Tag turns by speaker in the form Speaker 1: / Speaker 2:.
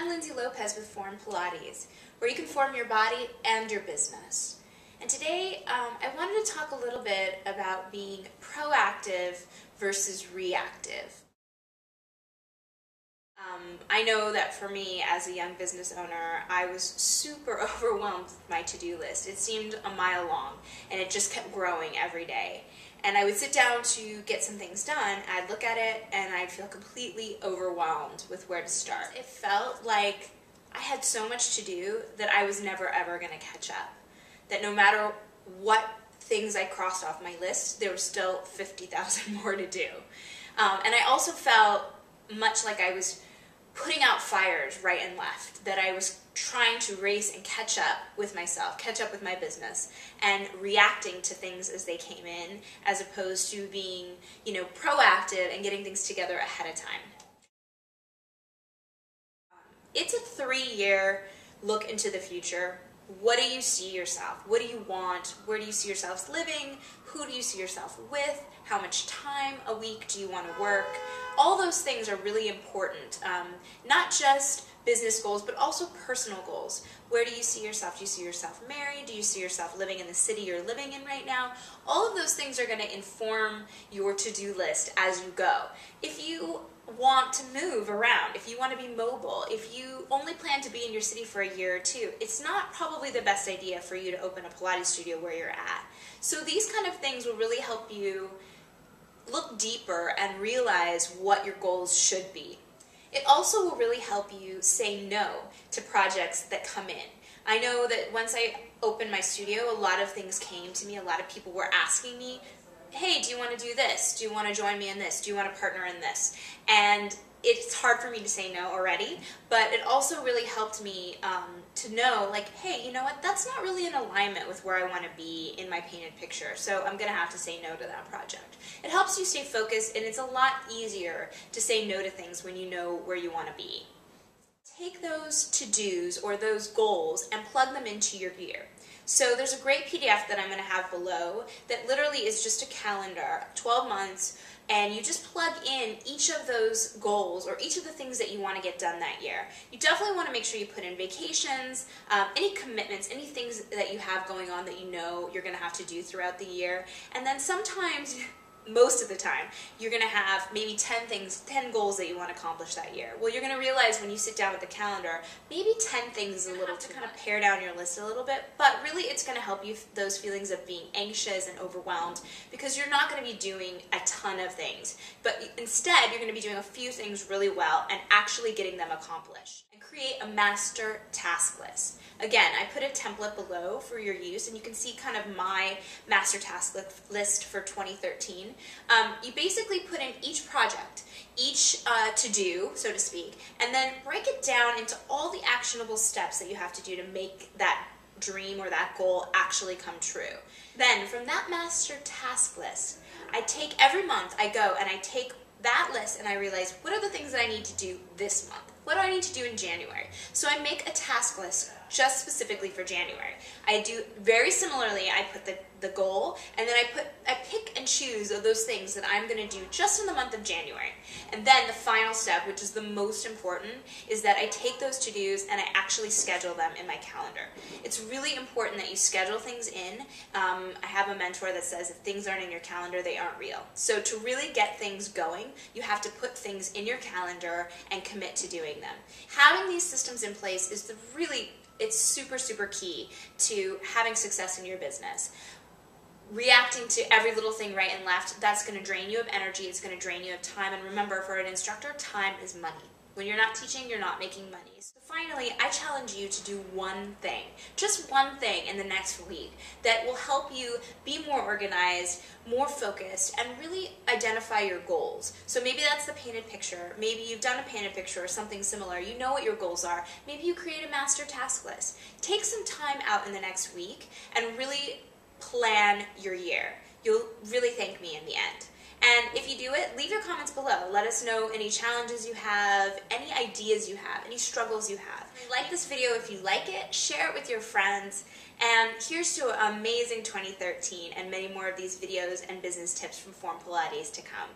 Speaker 1: I'm Lindsay Lopez with Form Pilates, where you can form your body and your business. And today I wanted to talk a little bit about being proactive versus reactive. I know that for me as a young business owner, I was super overwhelmed with my to-do list. It seemed a mile long and it just kept growing every day. And I would sit down to get some things done, I'd look at it and I'd feel completely overwhelmed with where to start. It felt like I had so much to do that I was never ever going to catch up. That no matter what things I crossed off my list, there was still 50,000 more to do. And I also felt much like I was putting out fires right and left, that I was trying to race and catch up with myself, catch up with my business, and reacting to things as they came in, as opposed to being, proactive and getting things together ahead of time. It's a 3-year look into the future. What do you see yourself? What do you want? Where do you see yourselves living? Who do you see yourself with? How much time a week do you want to work? All those things are really important. Not just business goals, but also personal goals. Where do you see yourself? Do you see yourself married? Do you see yourself living in the city you're living in right now? All of those things are going to inform your to-do list as you go. If you want to move around, if you want to be mobile, if you only plan to be in your city for a year or two, it's not probably the best idea for you to open a Pilates studio where you're at. So these kind of things will really help you look deeper and realize what your goals should be. It also will really help you say no to projects that come in. I know that once I opened my studio, a lot of things came to me. A lot of people were asking me, hey, do you want to do this? Do you want to join me in this? Do you want to partner in this? And it's hard for me to say no already, but it also really helped me to know, like, hey, you know what, that's not really in alignment with where I want to be in my painted picture, so I'm going to have to say no to that project. It helps you stay focused, and it's a lot easier to say no to things when you know where you want to be. Take those to-dos or those goals and plug them into your year. So there's a great PDF that I'm going to have below that literally is just a calendar, 12 months, and you just plug in each of those goals or each of the things that you want to get done that year. You definitely want to make sure you put in vacations, any commitments, any things that you have going on that you know you're going to have to do throughout the year, and then sometimes, most of the time, you're going to have maybe 10 goals that you want to accomplish that year. Well, you're going to realize when you sit down with the calendar, maybe 10 things is a little to kind of pare down your list a little bit, but really it's going to help you those feelings of being anxious and overwhelmed, because you're not going to be doing a ton of things, but instead you're going to be doing a few things really well and actually getting them accomplished. And create a master task list. Again, I put a template below for your use, and you can see kind of my master task list for 2013. You basically put in each project, each to-do, so to speak, and then break it down into all the actionable steps that you have to do to make that dream or that goal actually come true. Then, from that master task list, I take every month, I go and I take that list and I realize, what are the things that I need to do this month? What do I need to do in January? So I make a task list just specifically for January. I do very similarly, I put the goal, and then I pick and choose of those things that I'm going to do just in the month of January. And then the final step, which is the most important, is that I take those to-dos and I actually schedule them in my calendar. It's really important that you schedule things in. I have a mentor that says if things aren't in your calendar, they aren't real. So to really get things going, you have to put things in your calendar and commit to doing them. Having these systems in place is it's super, super key to having success in your business. Reacting to every little thing right and left, that's going to drain you of energy, it's going to drain you of time, and remember, for an instructor, time is money. When you're not teaching, you're not making money. So finally, I challenge you to do one thing, just one thing in the next week that will help you be more organized, more focused, and really identify your goals. So maybe that's the painted picture. Maybe you've done a painted picture or something similar. You know what your goals are. Maybe you create a master task list. Take some time out in the next week and really plan your year. You'll really thank me in the end. And if you do it, leave your comments below. Let us know any challenges you have, any ideas you have, any struggles you have. Like this video if you like it, share it with your friends, and here's to an amazing 2013 and many more of these videos and business tips from Form Pilates to come.